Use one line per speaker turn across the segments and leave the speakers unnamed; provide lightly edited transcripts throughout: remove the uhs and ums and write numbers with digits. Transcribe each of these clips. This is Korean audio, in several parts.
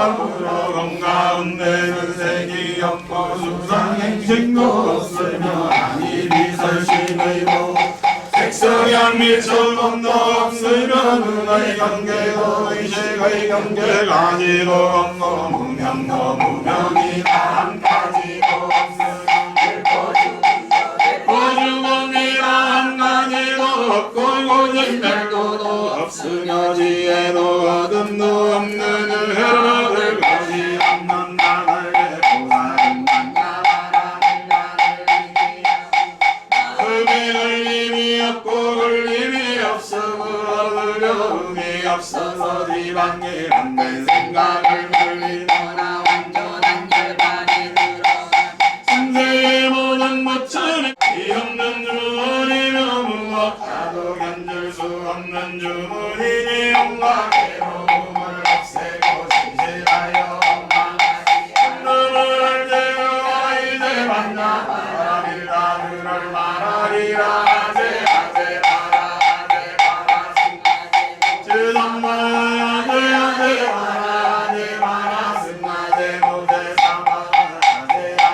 사람으로 건가운데는 색이 없고 수상행식도 없으며 아니 비설심의도 색성향 미천법도 없으며 눈의 경계도 의식의 경계가 아니도 없고 무명도 무명이 다함까지도 없으며 고주범이라 한 가지도 없고 고진별도도 없으며 지혜도 어둠도 없는 해로들 것이 없는 나를 보살은 만나바라는 나를 의미를 힘이 없고 걸림이 없으므로 두려움이 없어서 지방이 안 된 생각을 물리거나 완전한 결단이 들어가 생세의 모든 부처는 이 없는 주문이며 무엇하도 견줄 수 없는 주문이니 온갖 괴로움을 없애고 진실하여 눈을 제어와 이제 만나 바라리라 그럴 말하리라 하제 바라 지성만 하제 바라 승하제 무제 사마 하제 바라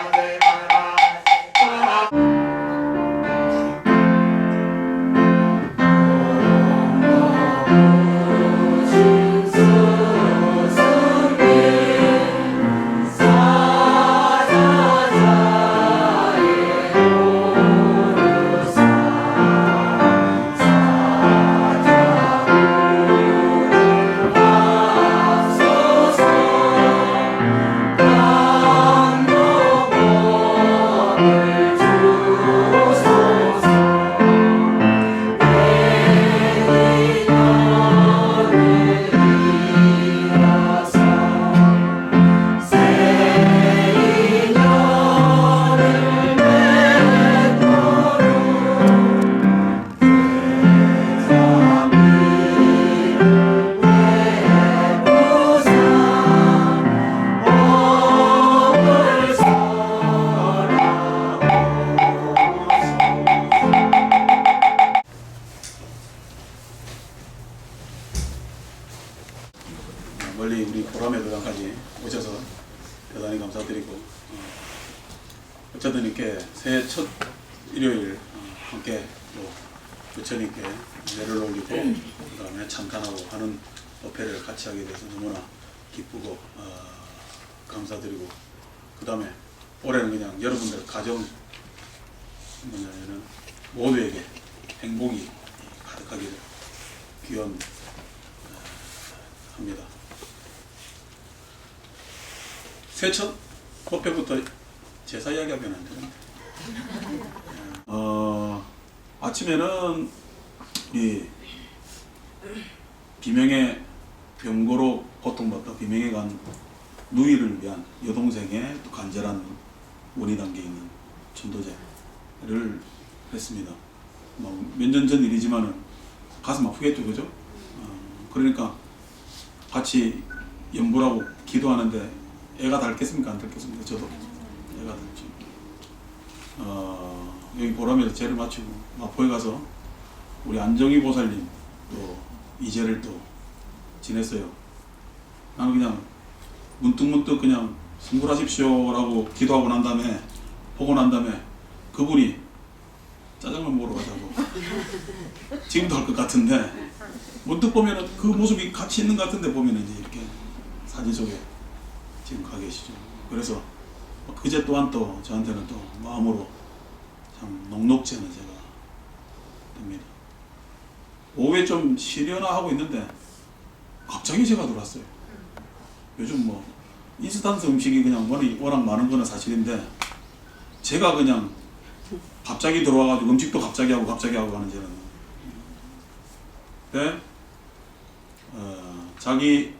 멀리 우리 보람의 도당까지 오셔서 대단히 감사드리고 어쨌든 이렇게 새해 첫 일요일 함께 또 부처님께 예를 올리고 그 다음에 참관하고 하는 법회를 같이 하게 돼서 너무나 기쁘고 감사드리고 그 다음에 올해는 그냥 여러분들 가정 뭐냐면은 모두에게 행복이 가득하기를 기원합니다. 새해 첫 법회부터 제사 이야기하면 안 되는데 아침에는 이 비명의 병고로 고통받다 비명에 간 누이를 위한 여동생의 또 간절한 원이 담겨 있는 천도제를 했습니다. 몇 년 전 일이지만은 가슴 아프겠죠, 그죠? 그러니까 같이 연부라고 기도하는데 애가 닳겠습니까? 안 닳겠습니까? 저도 애가 닳죠. 여기 보람에서 제를 마치고 마포에 가서 우리 안정희 보살님 또 이제를 또 지냈어요. 나는 그냥 문득문득 그냥 승불하십시오라고 기도하고 난 다음에 보고 난 다음에 그분이 짜장면 먹으러 가자고 지금도 할 것 같은데 문득 보면은 그 모습이 같이 있는 것 같은데 보면은 이제 이렇게 사진 속에 지금 가 계시죠. 그래서 그제 또한 또 저한테는 또 마음으로 참 녹록지는 제가 됩니다. 오후에 좀 쉬려나 하고 있는데 갑자기 제가 들어왔어요. 요즘 뭐 인스턴트 음식이 그냥 워낙 많은 거는 사실인데 제가 그냥 갑자기 들어와가지고 음식도 갑자기 하고 하는 저는 근데 자기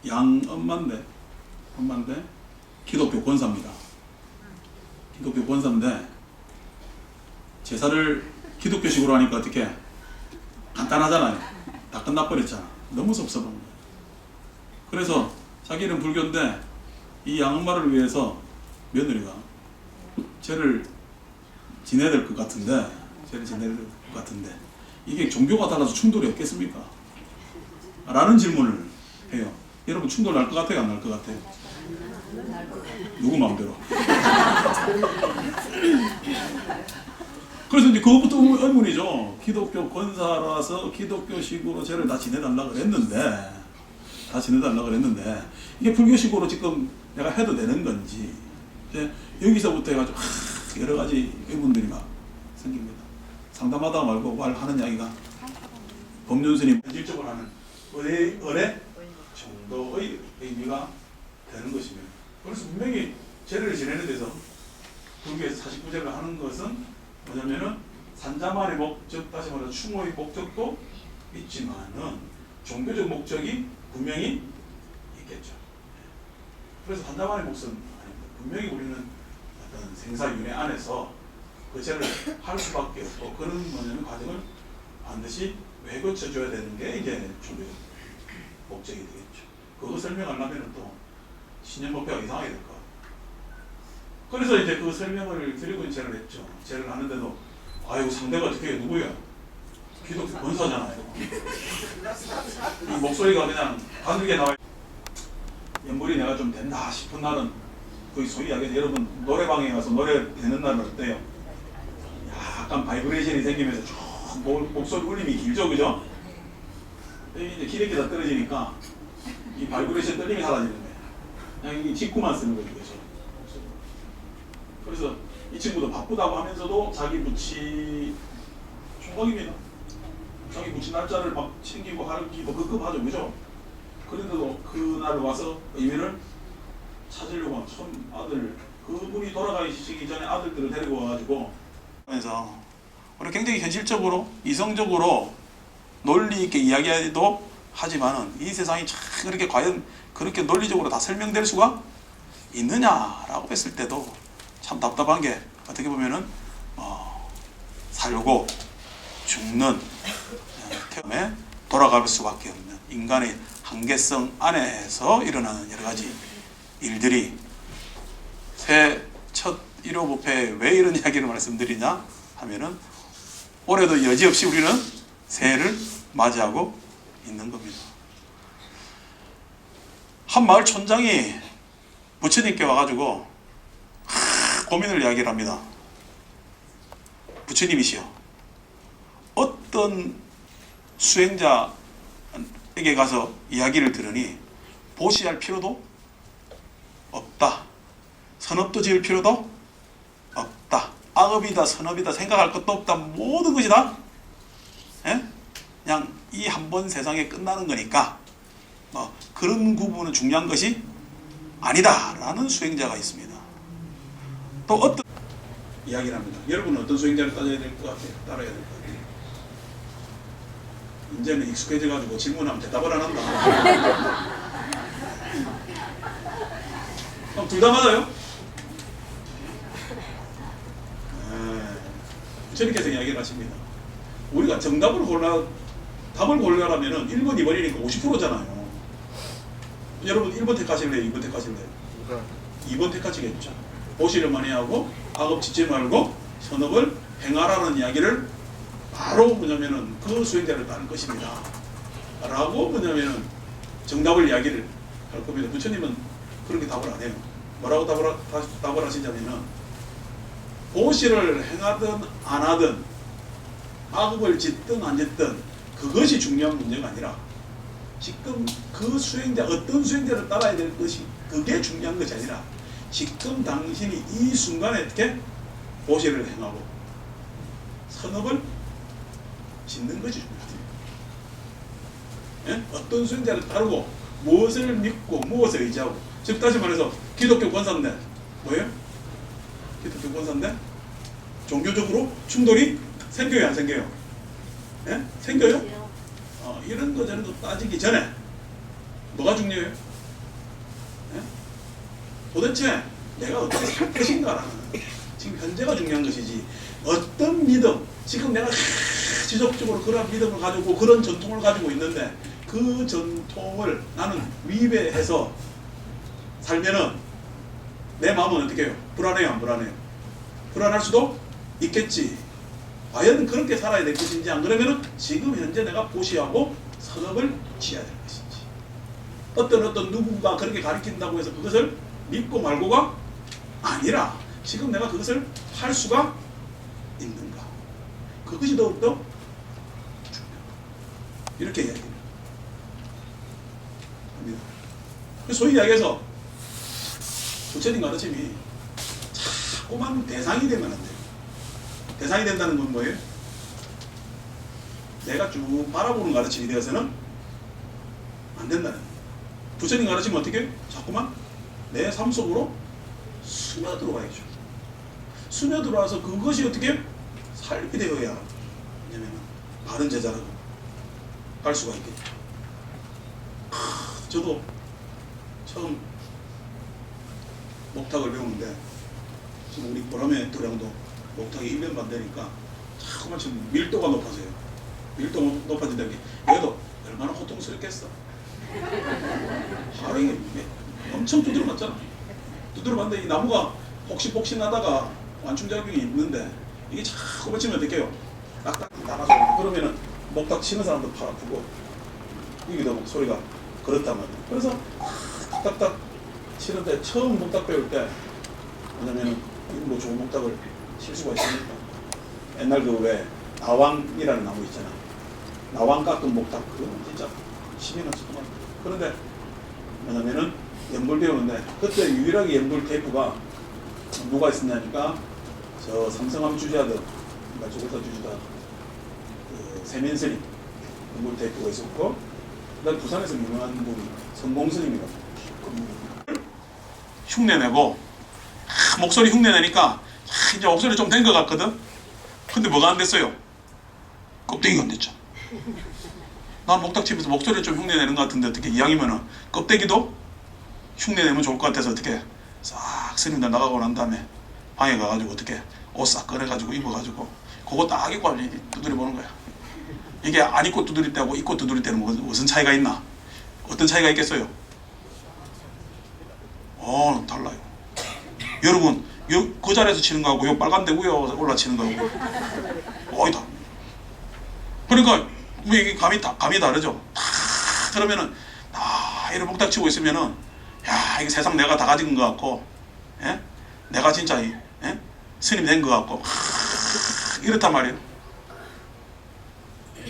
엄마인데 기독교 권사입니다. 기독교 권사인데 제사를 기독교식으로 하니까 어떻게 간단하잖아요. 다 끝나버렸잖아. 너무 섭섭한 거예요. 그래서 자기는 불교인데 이 양엄마를 위해서 며느리가 쟤를 지내야 될 것 같은데 이게 종교가 달라서 충돌이 없겠습니까? 라는 질문을 해요. 여러분 충돌 날 것 같아요? 안 날 것 같아요? 누구 마음대로. 그래서 이제 그것부터 의문이죠. 기독교 권사라서 기독교식으로 쟤를 다 지내달라 그랬는데, 이게 불교식으로 지금 내가 해도 되는 건지, 이제 여기서부터 해가지고 여러 가지 의문들이 막 생깁니다. 상담하다 말고 말하는 이야기가 법륜스님 현실적으로 하는 의뢰 정도의 의미가 되는 것이며, 그래서 분명히 제를 지내는 데서 불교에서 49제를 하는 것은 뭐냐면은 산자만의 목적, 다시 말해서 추모의 목적도 있지만은 종교적 목적이 분명히 있겠죠. 그래서 산자만의 목적은 아닙니다. 분명히 우리는 어떤 생사윤회 안에서 그 제를 할 수밖에 없고, 그런 뭐냐면 과정을 반드시 왜 거쳐줘야 되는 게 이제 종교적 목적이 되겠죠. 그거 설명하려면 또 신념 목표가 이상하게 될 것 같아요. 그래서 이제 그 설명을 드리고 제를 했죠. 제를 하는데도 아이고 상대가 어떻게 해, 누구야? 기독교 권사잖아요. 이 목소리가 그냥 가늘게 나와요. 연불이 내가 좀 된다 싶은 날은 거의 소위 이야기해서 여러분 노래방에 가서 노래 되는 날은 어때요? 약간 바이브레이션이 생기면서 쭉 목소리 울림이 길죠, 그죠? 이제 기대기가 떨어지니까 이 바이브레이션 떨림이 사라지는 거예요. 그냥 이 직구만 쓰는 거죠, 그죠? 그래서 이 친구도 바쁘다고 하면서도 자기 부치 총각입니다. 자기 부치 날짜를 막 챙기고 하기도 급급하죠, 그죠? 그런데도 그날 와서 의미를 찾으려고 한 참 아들, 그분이 돌아가시기 전에 아들들을 데리고 와가지고 하면서 우리 굉장히 현실적으로 이성적으로 논리 있게 이야기도 하지만은 이 세상이 참 그렇게 과연 그렇게 논리적으로 다 설명될 수가 있느냐라고 했을 때도 참 답답한 게 어떻게 보면은 살고 죽는 태음에 돌아갈 수밖에 없는 인간의 한계성 안에서 일어나는 여러 가지 일들이 새해 첫 1호 부패에 왜 이런 이야기를 말씀드리냐 하면은 올해도 여지없이 우리는 새해를 맞이하고 있는 겁니다. 한 마을 촌장이 부처님께 와가지고 고민을 이야기를 합니다. 부처님이시여, 어떤 수행자에게 가서 이야기를 들으니 보시할 필요도 없다. 선업도 지을 필요도 없다. 악업이다 선업이다 생각할 것도 없다. 모든 것이 다 그냥 이 한 번 세상에 끝나는 거니까 그런 구분은 중요한 것이 아니다 라는 수행자가 있습니다. 또 어떤 이야기를 합니다. 여러분은 어떤 수행자를 따라야 될 것 같아요? 이제는 익숙해져가지고 질문하면 대답을 안 한다. 그럼 둘 다 맞아요? 부처님께서 이야기를 하십니다. 우리가 답을 고르려면 1번, 2번이니까 50%잖아요. 여러분 1번 택하실래요? 2번 택하실래요? 2번 택하시겠죠. 보시를 많이 하고 악업 짓지 말고 선업을 행하라는 이야기를 바로 뭐냐면은 그 수행자를 따를 것입니다. 라고 뭐냐면은 정답을 이야기를 할 겁니다. 부처님은 그렇게 답을 안 해요. 뭐라고 답을 하시냐면은 보시를 행하든 안 하든 악업을 짓든 안 짓든 그것이 중요한 문제가 아니라 지금 그 수행자 어떤 수행자를 따라야 될 것이 그게 중요한 것이 아니라 지금 당신이 이 순간에 어떻게 보시를 행하고 선업을 짓는 것이 중요하다. 예? 어떤 수행자를 따르고 무엇을 믿고 무엇을 의지하고, 즉 다시 말해서 기독교 권사인데 뭐예요? 기독교 권사인데 종교적으로 충돌이 생겨요 안 생겨요? 예? 생겨요? 이런 거 저런 거 따지기 전에 뭐가 중요해요? 예? 도대체 내가 어떻게 살 것인가라는 지금 현재가 중요한 것이지, 어떤 믿음, 지금 내가 지속적으로 그런 믿음을 가지고 그런 전통을 가지고 있는데 그 전통을 나는 위배해서 살면은 내 마음은 어떻게 해요? 불안해요 안 불안해요? 불안할 수도 있겠지. 과연 그렇게 살아야 될 것인지, 안 그러면은 지금 현재 내가 보시하고 선업을 지어야 될 것인지, 어떤 누구가 그렇게 가르친다고 해서 그것을 믿고 말고가 아니라 지금 내가 그것을 할 수가 있는가. 그것이 더욱더 중요하다. 이렇게 이야기합니다. 소위 이야기해서 부처님 가르침이 자꾸만 대상이 되면 안 돼요. 대상이 된다는 건 뭐예요? 내가 쭉 바라보는 가르침이 되어서는 안 된다는 거예요. 부처님 가르치면 어떻게? 자꾸만 내 삶 속으로 스며들어와야죠. 스며들어와서 그것이 어떻게? 삶이 되어야, 왜냐면 바른 제자라고 할 수가 있겠죠. 저도 처음 목탁을 배우는데 지금 우리 보람의 도량도 목탁이 1년 반 되니까 자꾸만 지금 밀도가 높아져요. 밀도가 높아진다는 게 얘도 얼마나 고통스럽겠어. 하루에 엄청 두드려 맞잖아. 두드려 맞는데 이 나무가 폭신폭신하다가 완충작용이 있는데 이게 자꾸 맞추면 어떡해요? 딱딱 나가서 그러면은 목탁 치는 사람도 팔 아프고 이게 너무 소리가 그렇단 말이에요. 그래서 딱딱딱 치는데 처음 목탁 배울 때 왜냐면 뭐 좋은 목탁을 칠 수가 있으니까 옛날 그 왜 나왕이라는 나무 있잖아. 나왕 깎은 목탁 그거는 진짜 힘이 났었구만. 그런데 뭐냐면은 연불 배우는데 그때 유일하게 연불 테이프가 누가 있었냐니까 저 삼성함 주지하던 그러니까 조골사 주지다 그 세면스님 연불 테이프가 있었고 그다음 부산에서 유명한 분이 성공스님이라고 흉내내고 목소리 흉내내니까 이제 목소리 좀 된 것 같거든. 근데 뭐가 안 됐어요? 껍데기가 안 됐죠. 난 목탁집에서 목소리 좀 흉내내는 것 같은데 어떻게 이왕이면은 껍데기도 흉내내면 좋을 것 같아서 어떻게 싹 스님들 나가고 난 다음에 방에 가가지고 어떻게 옷 싹 꺼내가지고 입어가지고 그거 딱 입고 두드려 보는 거야. 이게 안 입고 두드릴 때하고 입고 두드릴 때는 무슨 차이가 있나? 어떤 차이가 있겠어요? 달라요. 여러분 그 자리에서 치는 거하고 요 빨간 데고요 올라치는 거하고 어이다. 그러니까 뭐 이게 감이 다르죠. 그러면은 이런 목탁 치고 있으면은 야 이게 세상 내가 다 가진 것 같고, 예? 내가 진짜 스님 된 것 같고 이렇단 말이에요.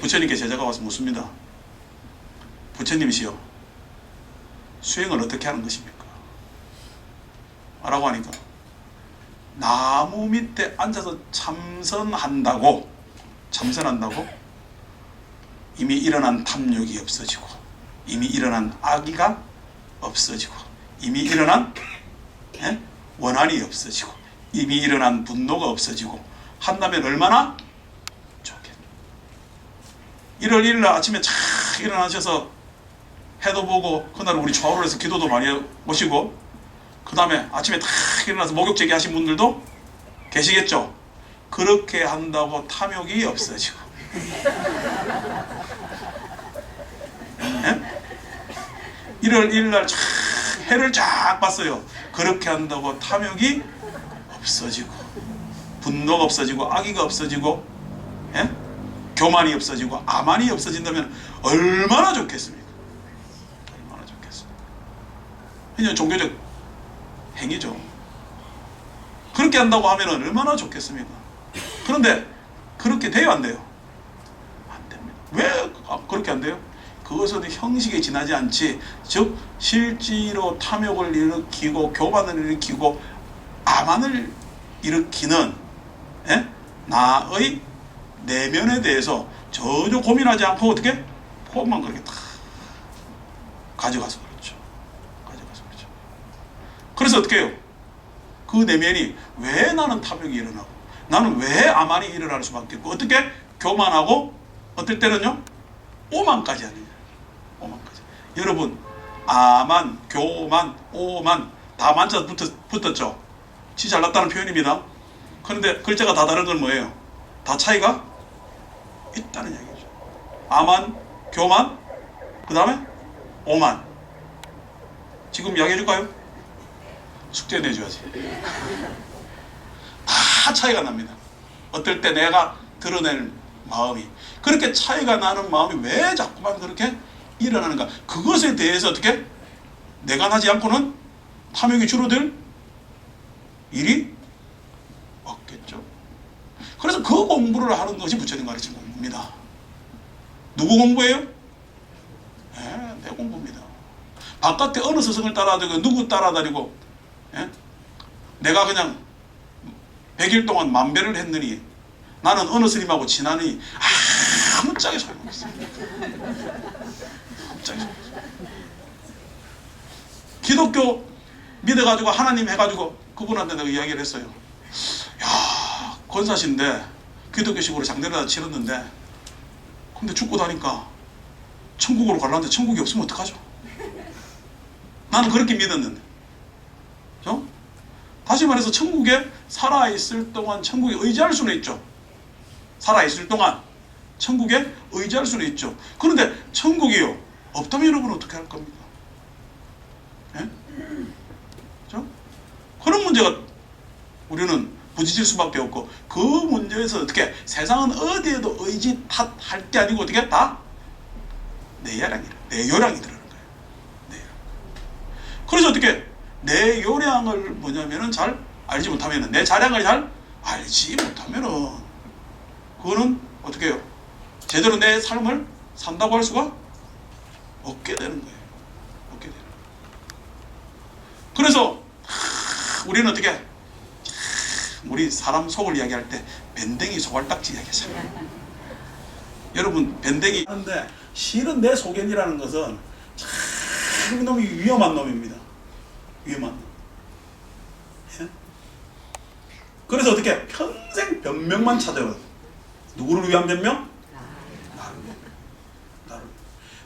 부처님께 제자가 와서 묻습니다. 부처님이시여 수행을 어떻게 하는 것입니까? 라고 하니까 나무 밑에 앉아서 참선한다고 이미 일어난 탐욕이 없어지고 이미 일어난 악의가 없어지고 이미 일어난 원한이 없어지고 이미 일어난 분노가 없어지고 한다면 얼마나 좋겠다. 1월 1일 아침에 착 일어나셔서 해도 보고 그날 우리 좌우를 해서 기도도 많이 모시고 그 다음에 아침에 탁 일어나서 목욕제기 하신 분들도 계시겠죠. 그렇게 한다고 탐욕이 없어지고 1월 1일날 해를 쫙 봤어요. 그렇게 한다고 탐욕이 없어지고 분노가 없어지고 악의가 없어지고 교만이 없어지고 아만이 없어진다면 얼마나 좋겠습니까? 얼마나 좋겠습니까? 그냥 종교적 행위죠. 그렇게 한다고 하면 얼마나 좋겠습니까? 그런데 그렇게 돼요 안 돼요? 안 됩니다. 왜 그렇게 안 돼요? 그것은 형식에 지나지 않지, 즉 실제로 탐욕을 일으키고 교만을 일으키고 아만을 일으키는 나의 내면에 대해서 전혀 고민하지 않고 어떻게 그것만 그렇게 다 가져가서 그렇죠. 그래서 어떻게 해요? 그 내면이 왜 나는 탐욕이 일어나고 나는 왜 아만이 일어날 수밖에 없고 어떻게 교만하고 어떨 때는요 오만까지 하느냐. 오만까지. 여러분 아만, 교만, 오만 다 만자 붙었죠. 지 잘났다는 표현입니다. 그런데 글자가 다 다른 건 뭐예요? 다 차이가 있다는 얘기죠. 아만, 교만, 그 다음에 오만. 지금 이야기해 줄까요? 숙제 내줘야지. 다 차이가 납니다. 어떨 때 내가 드러낼 마음이 그렇게 차이가 나는 마음이 왜 자꾸만 그렇게 일어나는가, 그것에 대해서 어떻게 내관하지 않고는 탐욕이 줄어들 일이 없겠죠. 그래서 그 공부를 하는 것이 부처님 가르친 공부입니다. 누구 공부예요? 네, 내 공부입니다. 바깥에 어느 스승을 따라다니고 누구 따라다니고 내가 그냥 100일 동안 만배를 했느니 나는 어느 스님하고 친하니 아무짝에 소용없어. 아무짝에 소용없어. 기독교 믿어가지고 하나님 해가지고 그분한테 내가 이야기를 했어요. 야, 권사신데 기독교식으로 장례를 다 치렀는데 근데 죽고 나니까 천국으로 가려는데 천국이 없으면 어떡하죠? 나는 그렇게 믿었는데. 그렇죠? 다시 말해서 천국에 살아있을 동안 천국에 의지할 수는 있죠. 살아있을 동안 천국에 의지할 수는 있죠. 그런데 천국이요 없다면 여러분은 어떻게 할 겁니까? 예? 그렇죠? 그런 문제가 우리는 부딪힐 수밖에 없고, 그 문제에서 어떻게 세상은 어디에도 의지 탓할 게 아니고 어떻게 다 내 요량이 들어가는 거예요. 내 요량. 그래서 어떻게 내 요량을 뭐냐면은 잘 알지 못하면은, 내 자량을 잘 알지 못하면은 그거는 어떻게 해요? 제대로 내 삶을 산다고 할 수가 없게 되는 거예요. 없게 되는 거예요. 그래서 우리는 어떻게 우리 사람 속을 이야기할 때 밴댕이 소갈딱지 이야기하잖아요. 여러분 밴댕이 하는데 실은 내 소견이라는 것은 참 놈이 위험한 놈입니다. 위험한 놈. 예? 그래서 어떻게 평생 변명만 찾아요. 누구를 위한 변명?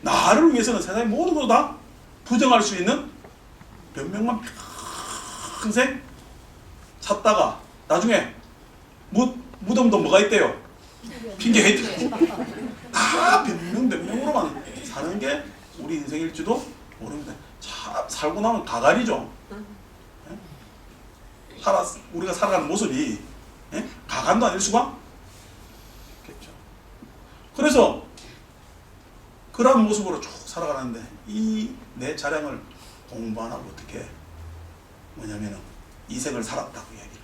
나를 위해서는 세상의 모든 것을 다 부정할 수 있는 변명만 평생 찾다가 나중에 무덤도 뭐가 있대요? 핑계가 있대요. 다 변명으로만 사는 게 우리 인생일지도 모릅니다. 참 살고 나면 가관이죠. 우리가 살아가는 모습이 가관도 아닐 수가 없겠죠. 그래서 그런 모습으로 쭉 살아가는데 이 내 자량을 공부 안 하고 어떻게 뭐냐면은 이생을 살았다고 이야기를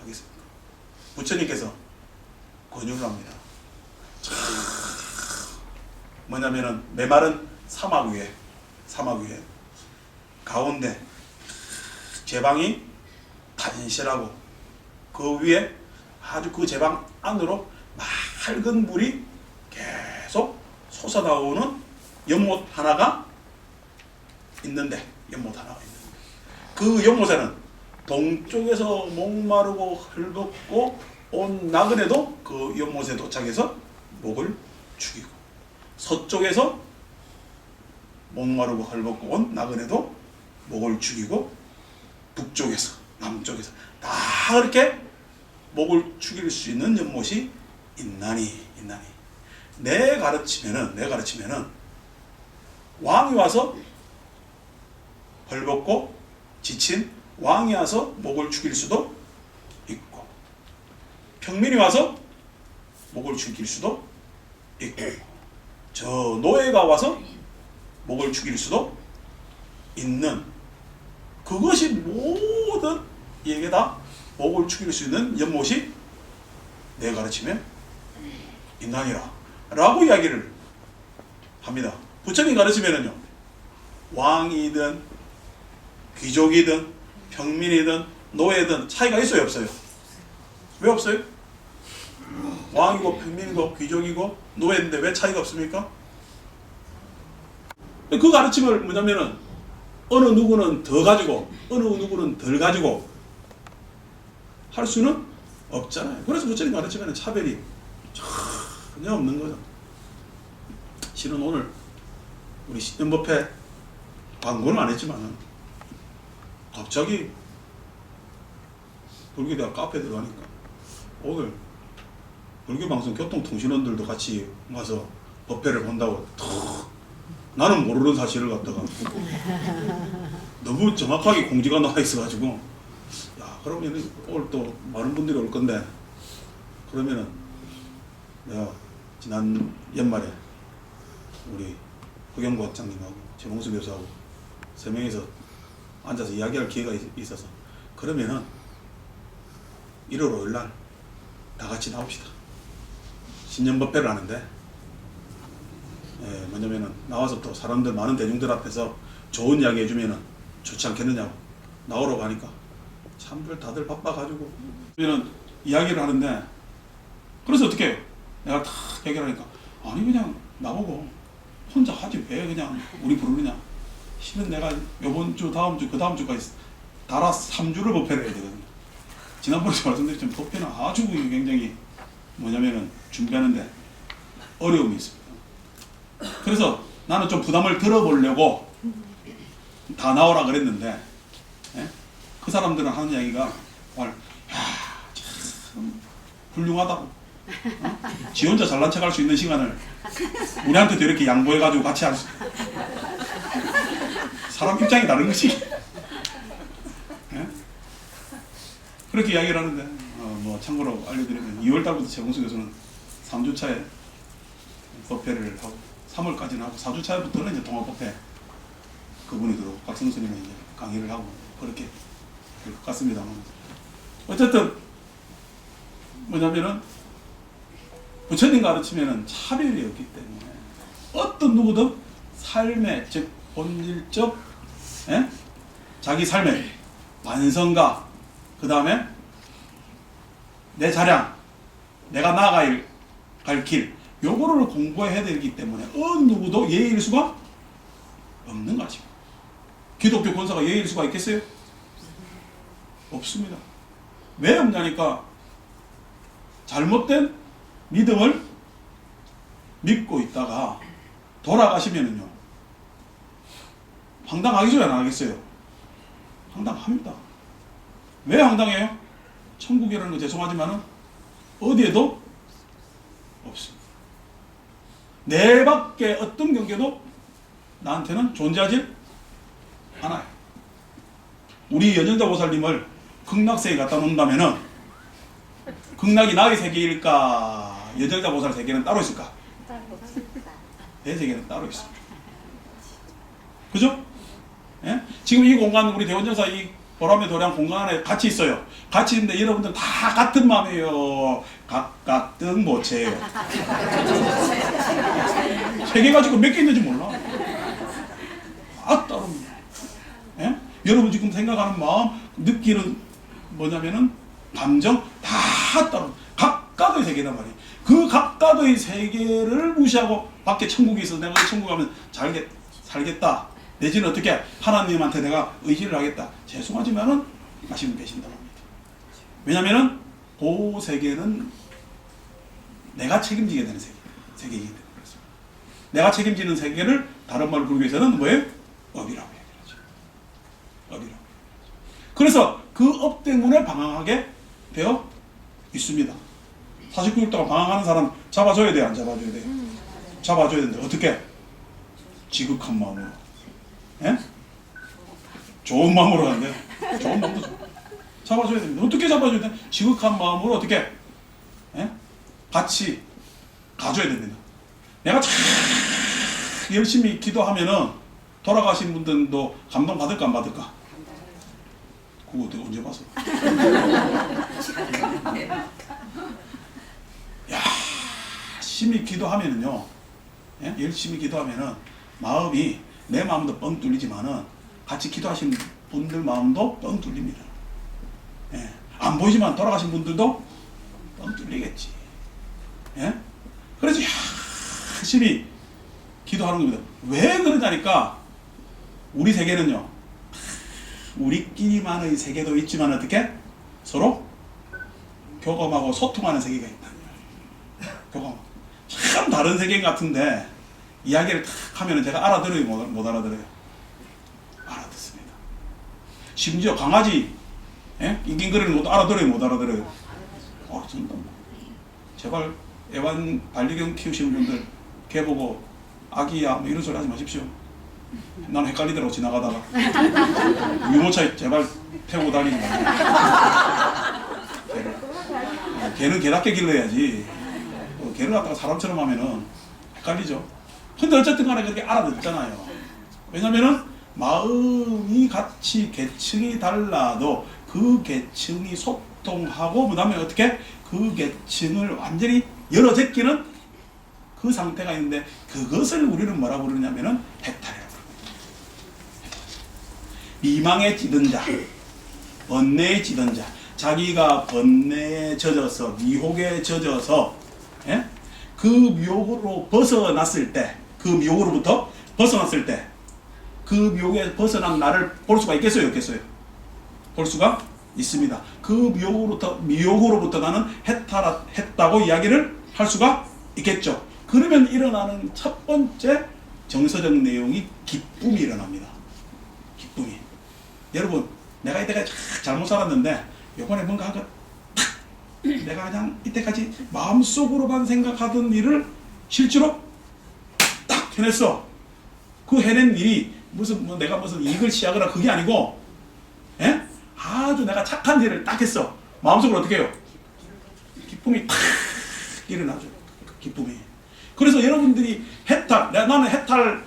하겠습니다. 부처님께서 권유를 합니다. 뭐냐면은 메마른 사막 위에 가운데 제방이 탄실하고 그 위에 아주 그 제방 안으로 맑은 물이 계속 솟아나오는 연못 하나가 있는데, 그 연못에는 동쪽에서 목마르고 헐벗고 온 나그네도 그 연못에 도착해서 목을 축이고, 서쪽에서 목마르고 헐벗고 온 나그네도 목을 축이고, 북쪽에서 남쪽에서 다 그렇게 목을 축일 수 있는 연못이 있나니. 내 가르치면은 왕이 와서 헐벗고 지친 왕이 와서 목을 축일 수도 있고, 평민이 와서 목을 축일 수도 있고, 저 노예가 와서 목을 축일 수도 있는, 그것이 모든 이에게 다 목을 축일 수 있는 연못이 내 가르침에 있나니라 라고 이야기를 합니다. 부처님 가르치면은요, 왕이든 귀족이든 평민이든 노예든 차이가 있어요, 없어요? 왜 없어요? 왕이고 평민이고 귀족이고 노예인데 왜 차이가 없습니까? 그 가르침을 뭐냐면은 어느 누구는 더 가지고 어느 누구는 덜 가지고 할 수는 없잖아요. 그래서 부처님 가르치면 차별이 전혀 없는 거죠. 실은 오늘 우리 연법회 광고는 안 했지만 갑자기 불교대학 카페 들어가니까 오늘 불교방송 교통통신원들도 같이 와서 법회를 본다고 나는 모르는 사실을 갖다가 너무 정확하게 공지가 나와 있어가지고, 야, 그러면 오늘 또 많은 분들이 올 건데, 그러면은 내가 지난 연말에 우리 흑영구 학장님하고 최봉수 교수하고 세 명이서 앉아서 이야기할 기회가 있어서 그러면은 1월 5일 날 다 같이 나옵시다. 신년법회를 하는데 뭐냐면은 나와서 또 사람들 많은 대중들 앞에서 좋은 이야기 해주면은 좋지 않겠느냐고 나오라고 하니까 참들 다들 바빠가지고 그러면 이야기를 하는데 그래서 어떻게 해요? 내가 다 얘기를 하니까 아니 그냥 나보고 혼자 하지 왜 그냥 우리 부르느냐. 실은 내가 요번 주 다음 주 그 다음 주까지 달아 3주를 법회를 해야 되거든요. 지난번에 말씀드렸지만 법회는 아주 굉장히 뭐냐면은 준비하는데 어려움이 있습니다. 그래서 나는 좀 부담을 들어보려고 다 나오라 그랬는데 그 사람들은 하는 이야기가 참 훌륭하다고. 지 혼자 잘난 척할 수 있는 시간을 우리한테도 이렇게 양보해가지고 같이 할 수. 사람 입장이 다른 것이. 그렇게 이야기를 하는데 뭐 참고로 알려드리면 2월달부터 최공수 교수는 3주차에 법회를 하고 3월까지는 하고 4주차부터는 이제 통합법회 그분이 들어오고 박성수 스님이 이제 강의를 하고 그렇게 될 것 같습니다. 어쨌든 뭐냐면은 부처님 가르치면은 차별이 없기 때문에 어떤 누구든 삶의 즉 본질적 자기 삶의 완성과 그 다음에 내 자량 내가 나아갈 길 요거를 공부해야 되기 때문에 어느 누구도 예의일 수가 없는 것입니다. 기독교 권사가 예의일 수가 있겠어요? 없습니다. 왜 없냐니까 잘못된 믿음을 믿고 있다가 돌아가시면은요 황당하겠어요? 안 하겠어요? 황당합니다. 왜 황당해요? 천국이라는 거 죄송하지만은 어디에도 없습니다. 내 밖에 어떤 경계도 나한테는 존재하지 않아요. 우리 연영자 보살님을 극락세에 갖다 놓는다면은 극락이 나의 세계일까? 연영자 보살 세계는 따로 있을까? 내 세계는 따로 있습니다. 그죠? 예? 지금 이 공간 우리 대원전사 이 보람의 도량 공간 안에 같이 있어요. 같이 있는데 여러분들 다 같은 마음이에요. 각각 뜻 못해요. 세 개 가지고 몇 개 있는지 몰라. 따릅니다. 예? 여러분 지금 생각하는 마음, 느끼는 뭐냐면은 감정 다 따로 각각의 세계란 말이에요. 그 각각의 세계를 무시하고 밖에 천국이 있어서 내가 천국 가면 살겠다. 내지는 어떻게 하나님한테 내가 의지를 하겠다. 죄송하지만은 하시면 계신다고 합니다. 왜냐면은 그 세계는 내가 책임지게 되는 세계이기 때문에 그렇습니다. 내가 책임지는 세계를 다른 말로 부르기 위해서는 뭐예요? 업이라고 얘기하죠. 업이라고. 그래서 그 업 때문에 방황하게 되어 있습니다. 49일 동안 방황하는 사람 잡아줘야 돼요? 안 잡아줘야 돼요? 잡아줘야 되는데 어떻게? 지극한 마음으로. 예? 좋은 마음으로 하는데 좋은 마음도 잡아줘야 됩니다. 어떻게 잡아줘야 돼? 지극한 마음으로 어떻게? 예? 같이 가줘야 됩니다. 내가 참 열심히 기도하면은 돌아가신 분들도 감동 받을까 안 받을까? 그거 내가 언제 봤어? 열심히 기도하면은요, 예? 열심히 기도하면은 마음이 내 마음도 뻥 뚫리지만은 같이 기도하신 분들 마음도 뻥 뚫립니다. 예. 안 보이지만 돌아가신 분들도 뻥 뚫리겠지. 예? 그래서 열심히 기도하는 겁니다. 왜 그러냐니까 우리 세계는요, 우리끼리만의 세계도 있지만 어떻게 서로 교감하고 소통하는 세계가 있다. 교감. 참 다른 세계 같은데 이야기를 탁 하면은 제가 알아들어요, 못 알아들어요? 알아듣습니다. 심지어 강아지, 예? 낑낑거리는 것도 알아들어요, 못 알아들어요? 알아듣는다. 제발 애완 반려견 키우시는 분들 걔 보고 아기야 뭐 이런 소리 하지 마십시오. 난 헷갈리더라고 지나가다가. 유모차에 제발 태우고 다니지 말고. 걔는 걔답게 길러야지. 걔를 갖다가 사람처럼 하면은 헷갈리죠. 근데 어쨌든 간에 그렇게 알아듣잖아요. 왜냐면은 마음이 같이 계층이 달라도 그 계층이 소통하고 그 다음에 어떻게 그 계층을 완전히 열어 제끼는 그 상태가 있는데 그것을 우리는 뭐라고 부르냐면은 해탈이라고 부릅니다. 미망에 찌든 자, 번뇌에 찌든 자, 자기가 번뇌에 젖어서 미혹에 젖어서 예? 그 미혹으로 벗어났을 때, 그 미혹으로부터 벗어났을 때, 그 미혹에 벗어난 나를 볼 수가 있겠어요, 없겠어요? 볼 수가 있습니다. 그 미혹으로부터 나는 해탈했다고 이야기를 할 수가 있겠죠. 그러면 일어나는 첫 번째 정서적 내용이 기쁨이 일어납니다. 기쁨이. 여러분, 내가 이때까지 잘못 살았는데 이번에 뭔가 한 거 내가 그냥 이때까지 마음속으로만 생각하던 일을 실제로 딱 해냈어. 그 해낸 일이 무슨 내가 무슨 이익을 취하거나 그게 아니고, 예? 아주 내가 착한 일을 딱 했어. 마음속으로 어떻게 해요? 기쁨이 탁 일어나죠. 기쁨이. 그래서 여러분들이 나는 해탈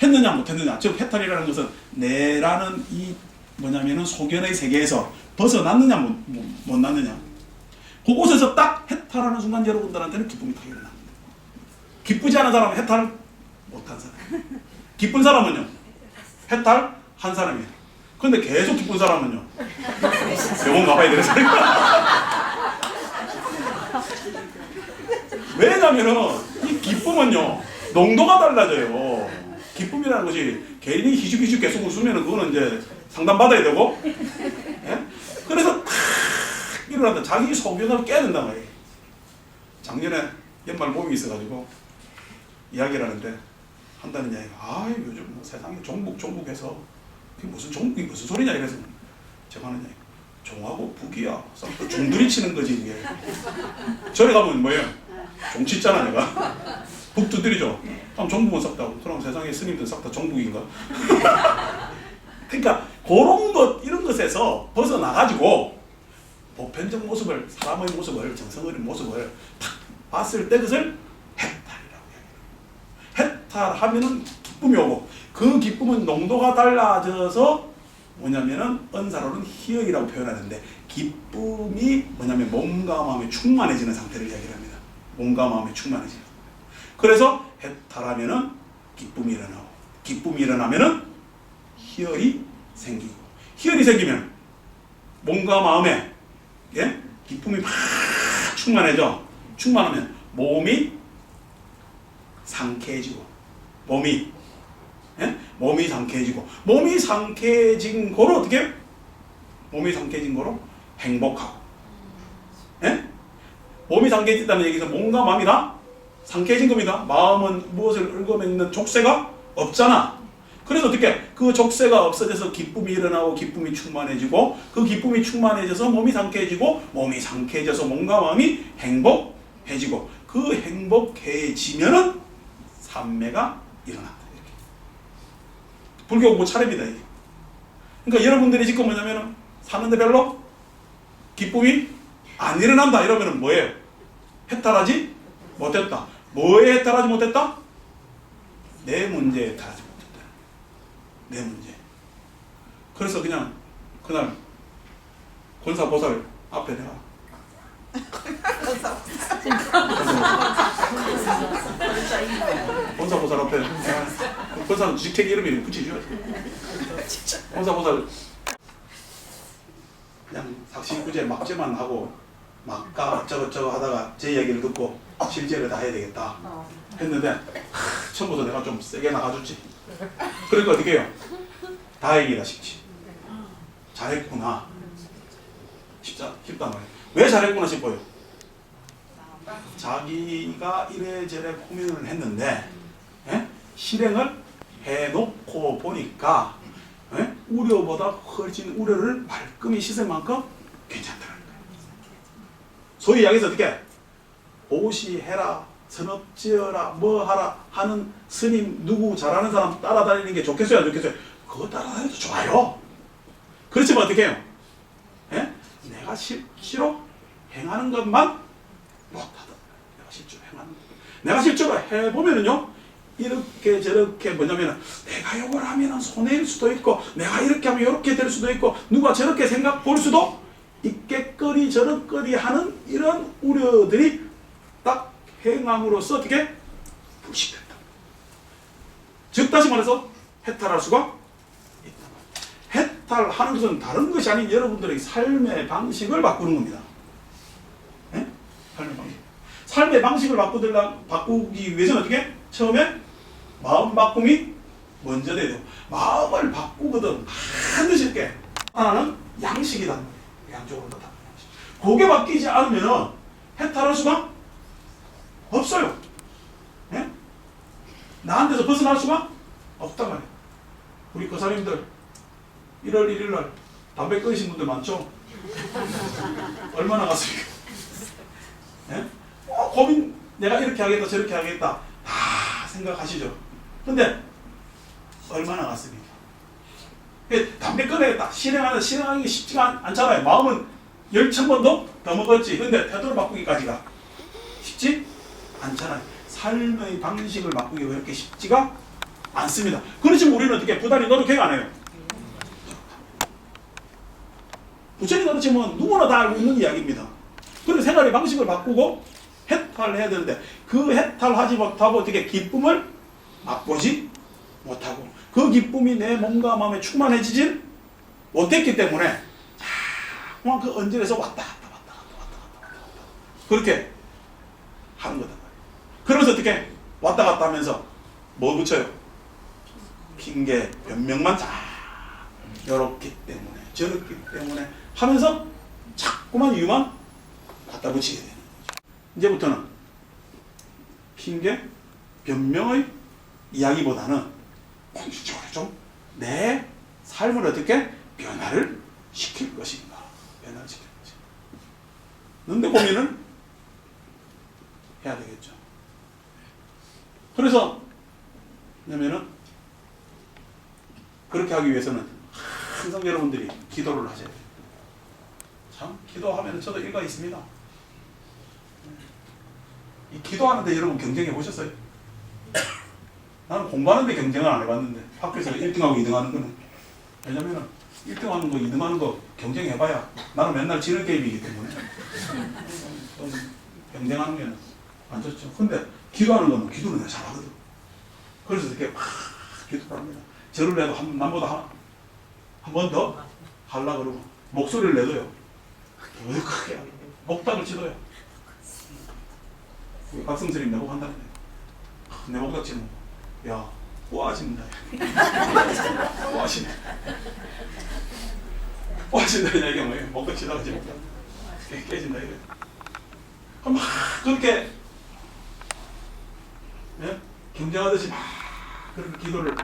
했느냐 못했느냐, 즉 해탈이라는 것은 내라는 이 뭐냐면은 소견의 세계에서 벗어났느냐 못 났느냐, 그곳에서 딱 해탈하는 순간 여러분들한테는 기쁨이 딱 일어납니다. 기쁘지 않은 사람은 해탈 못한 사람, 기쁜 사람은요 해탈 한 사람이에요. 그런데 계속 기쁜 사람은요 병원 가봐야 되는 사람이에요. 왜냐면은 이 기쁨은요 농도가 달라져요. 기쁨이라는 것이 개인이 희죽희죽 계속 웃으면 그거는 이제 상담받아야 되고, 예? 그래서 탁 일어난다. 자기 소견을 깨야 된단 말이에요. 작년에 연말 모임이 있어가지고 이야기를 하는데 한다는 이야기가, 요즘 뭐 세상에 종북해서 그게 무슨 종북이 무슨 소리냐 이래서 제가 하는 이야기, 종하고 북이야 중들이 치는 거지 이게. 절에 가면 뭐예요? 종치잖아 내가. 북 두드리죠. 그럼 종북은 썩다고. 그럼 세상에 스님들 싹 다 종북인가? 그러니까 그런 것, 이런 것에서 벗어나가지고 보편적 모습을, 사람의 모습을, 정성의 모습을 탁 봤을 때 그것을 해탈이라고 해요. 해탈하면은 기쁨이 오고, 그 기쁨은 농도가 달라져서 뭐냐면은 은사로는 희열이라고 표현하는데, 기쁨이 뭐냐면 몸과 마음이 충만해지는 상태를 이야기를 합니다. 몸과 마음이 충만해지는. 그래서 해탈하면은 기쁨이 일어나고, 기쁨이 일어나면은 희열이 생기고, 희열이 생기면 몸과 마음에, 예? 기쁨이 막 충만해져. 충만하면 몸이 상쾌해지고, 몸이 상쾌해지고, 몸이 상쾌해진 거로 어떻게? 몸이 상쾌해진 거로 행복하고, 예? 몸이 상쾌해진다는 얘기에서 몸과 마음이 다 상쾌해진 겁니다. 마음은 무엇을 얽어맺는 족쇄가 없잖아. 그래서 어떻게? 그 족쇄가 없어져서 기쁨이 일어나고, 기쁨이 충만해지고, 그 기쁨이 충만해져서 몸이 상쾌해지고, 몸이 상쾌해져서 몸과 마음이 행복해지고, 그 행복해지면은 삼매가 일어난다. 이렇게. 불교 뭐 차례입니다 이게. 그러니까 여러분들이 지금 뭐냐면은 사는데 별로 기쁨이 안 일어난다 이러면은 뭐예요? 해탈하지 못했다. 뭐에 해탈하지 못했다? 내 문제에 해탈하지 못했다. 내 문제. 그래서 그냥 그날 권사보살 앞에 내가 권사보살 앞에 권사는 주식책 이름이 붙이셔야지. 권사보살 그냥 삭신구제 막제만 하고 막가 어쩌고저쩌고 하다가 제 이야기를 듣고 실제를 다 해야 되겠다 했는데 처음부터 내가 좀 세게 나가줬지. 그러니까 어떻게 해요? 다행이다 싶지. 잘했구나. 쉽단 말이에요. 왜 잘했구나 싶어요? 자기가 이래저래 고민을 했는데, 예? 실행을 해놓고 보니까, 예? 우려보다 훨씬 우려를 말끔히 씻을 만큼 괜찮더라는 거예요. 소위 이야기해서 어떻게? 보시해라, 선업지어라, 뭐 하라 하는 스님 누구 잘하는 사람 따라다니는 게 좋겠어요, 안 좋겠어요? 그거 따라다녀도 좋아요. 그렇지만 어떻게 해요? 예? 내가 실제로 행하는 것만 못하다. 내가 실제로 해보면은요, 이렇게 저렇게 뭐냐면 내가 요걸 하면 손해일 수도 있고 내가 이렇게 하면 이렇게 될 수도 있고 누가 저렇게 생각 볼 수도 있겠거리 저렇거리 하는 이런 우려들이 딱 행함으로써 어떻게 불식된다. 즉 다시 말해서 해탈할 수가 있다. 해탈하는 것은 다른 것이 아닌 여러분들의 삶의 방식을 바꾸는 겁니다. 네? 삶의 방식. 삶의 방식을 바꾸기 위해서는 어떻게? 처음에 마음 바꿈이 먼저 돼야 돼요. 마음을 바꾸거든 반드시 이렇게 하나는 양식이다. 양쪽으로 다. 그게 바뀌지 않으면 해탈할 수가 없어요. 예? 나한테서 벗어날 수가 없단 말이에요. 우리 거사님들 1월 1일 날 담배 끊으신 분들 많죠? 얼마나 갔습니까? 예? 고민 내가 이렇게 하겠다 저렇게 하겠다 다 생각하시죠. 근데 얼마나 갔습니까? 담배 끊어야겠다 실행하기 쉽지가 않잖아요. 마음은 10,000번도 더 먹었지. 근데 태도를 바꾸기까지가 쉽지 않잖아요. 삶의 방식을 바꾸기가 그렇게 쉽지가 않습니다. 그렇지만 우리는 어떻게 부단히 노력해야 안 해요. 부처님 노력하면 누구나 다 알고 있는 이야기입니다. 그래서 생활의 방식을 바꾸고 해탈해야 되는데 그 해탈하지 못하고 어떻게 기쁨을 맛보지 못하고 그 기쁨이 내 몸과 마음에 충만해지질 못했기 때문에 자꾸만 그 언질에서 왔다 갔다 그렇게 하는 거다. 그러면서 어떻게 왔다 갔다 하면서 뭐 붙여요? 핑계 변명만 이렇기 때문에 저렇기 때문에 하면서 자꾸만 이유만 갖다 붙이게 되는 거죠. 이제부터는 핑계 변명의 이야기보다는 본질적으로 좀 내 삶을 어떻게 변화를 시킬 것인가. 변화를 시킬 것인가. 근데 고민을 해야 되겠죠. 그래서 왜냐면은 그렇게 하기 위해서는 항상 여러분들이 기도를 하셔야 돼요. 참 기도하면 저도 일가 있습니다. 이 기도하는데 여러분 경쟁해 보셨어요? 나는 공부하는데 경쟁을 안 해봤는데 학교에서 1등하고 2등하는 거는 왜냐면은 1등하는 거 2등하는 거 경쟁해봐야 나는 맨날 지는 게임이기 때문에 경쟁하는 게는 안 좋죠. 근데 기도하는 거는 기도는 내가 잘하거든. 그래서 이렇게 막 기도를 합니다. 절을 해도 남보다 한 번 더 하려고 그러고 목소리를 내도요. 더 크게 목탁을 치도요. 박성철이 내복 한다는데 내 목탁 치는 거. 야, 꼬아진다. 꼬아진다. 꼬아진다는 얘기가 뭐예요? 목탁 치다가 지금 깨진다 이거예요. 그럼 막 그렇게 네? 경쟁하듯이 막 그렇게 기도를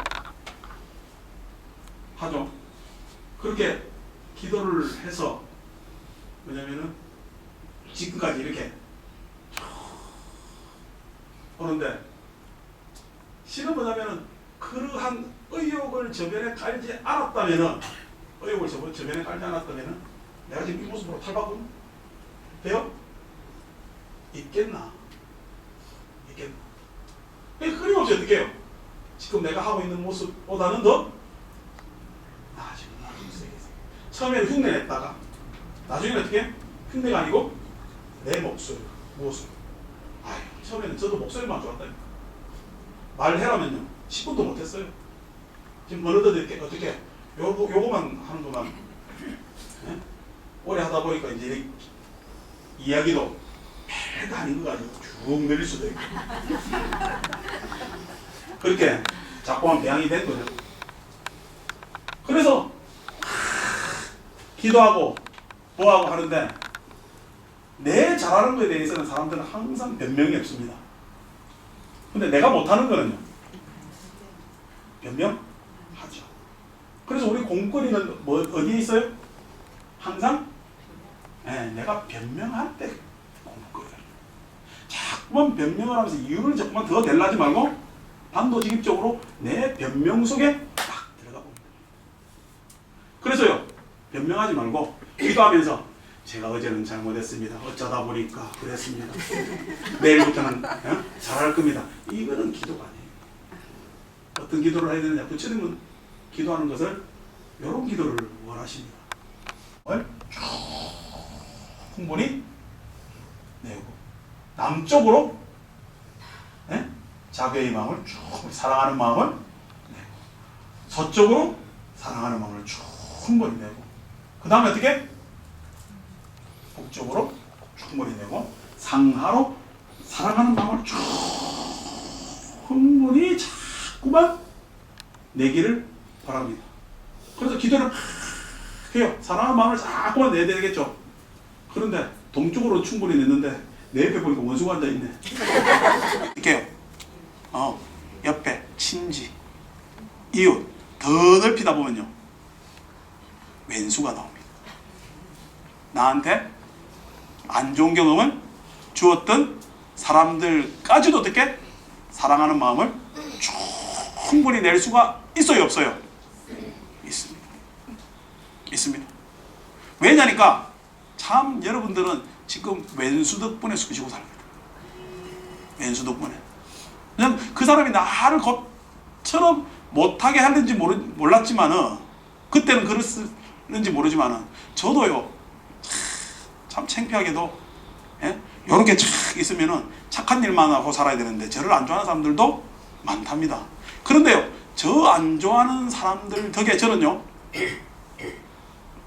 하죠. 그렇게 기도를 해서 뭐냐면은 지금까지 이렇게 오는데 실은 뭐냐면은 그러한 의욕을 저변에 깔지 않았다면은 의욕을 저변에 깔지 않았다면은 내가 지금 이 모습으로 탈바꿈 돼요? 있겠나? 있겠나? 끊임없이 어떻게 해요? 지금 내가 하고 있는 모습보다는 더 나아지고 있어요. 처음에는 흉내냈다가 나중에는 어떻게? 흉내가 아니고 내 목소리, 모습. 아유, 처음에는 저도 목소리만 좋았다니까. 말해라면요 10분도 못했어요. 지금 어느덧 이렇게 어떻게 요거만 하는 것만 네? 오래 하다 보니까 이제 이야기도 별거 아닌 거 가지고 쭉 늘릴 수도 있고 그렇게 자꾸만 배양이 된 거죠. 그래서 기도하고 뭐하고 하는데 내 잘하는 것에 대해서는 사람들은 항상 변명이 없습니다. 근데 내가 못하는 거는요 변명하죠. 그래서 우리 공권위는 뭐 어디에 있어요? 항상 네, 내가 변명할 때 공권위 자꾸만 변명을 하면서 이유를 자꾸만 더 내려하지 말고 단도직입적으로 내 변명 속에 딱 들어가 봅니다. 그래서요 변명하지 말고 기도하면서 제가 어제는 잘못했습니다. 어쩌다 보니까 그랬습니다. 내일부터는 잘할 겁니다. 이거는 기도가 아니에요. 어떤 기도를 해야 되느냐? 부처님은 기도하는 것을 이런 기도를 원하십니다. 쭉 충분히 내고 남쪽으로 자괴의 마음을 쭉 사랑하는 마음을 내고 서쪽으로 사랑하는 마음을 충분히 내고 그 다음에 어떻게? 북쪽으로 충분히 내고 상하로 사랑하는 마음을 충분히 자꾸만 내기를 바랍니다. 그래서 기도를 막 해요. 사랑하는 마음을 자꾸만 내야 되겠죠. 그런데 동쪽으로 충분히 냈는데 내 옆에 보니까 원수가 앉아있네. 이렇게요. 옆에 친지, 이웃 더 넓히다 보면요 왼수가 나옵니다. 나한테 안 좋은 경험을 주었던 사람들까지도 어떻게 사랑하는 마음을 충분히 낼 수가 있어요, 없어요? 있습니다. 있습니다. 왜냐니까 참 여러분들은 지금 왼수 덕분에 숨쉬고 삽니다. 왼수 덕분에. 그냥 그 사람이 나를 것처럼 못하게 하는지 몰랐지만은 그때는 그랬는지 모르지만은 저도요 참 창피하게도 요렇게 착 있으면은 착한 일만 하고 살아야 되는데 저를 안 좋아하는 사람들도 많답니다. 그런데요 저 안 좋아하는 사람들 덕에 저는요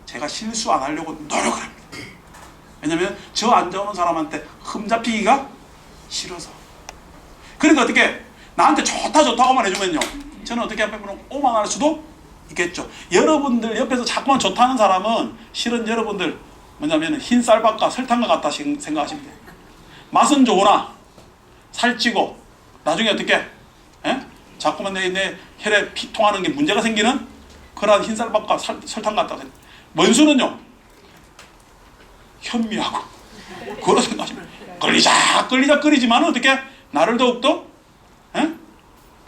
제가 실수 안 하려고 노력을 합니다. 왜냐면 저 안 좋아하는 사람한테 흠잡히기가 싫어서. 그러니까 어떻게 나한테 좋다 좋다고만 해주면요 저는 어떻게 하면 오만할 수도 있겠죠. 여러분들 옆에서 자꾸만 좋다는 사람은 실은 여러분들 뭐냐면 흰 쌀밥과 설탕과 같다 생각하시면 돼요. 맛은 좋으나 살찌고 나중에 어떻게 자꾸만 내 혈에 피통하는 게 문제가 생기는 그러한 흰 쌀밥과 설탕 같다. 원수는요 현미하고 그런 생각하시면 끌리자 끌리지만 어떻게 나를 더욱더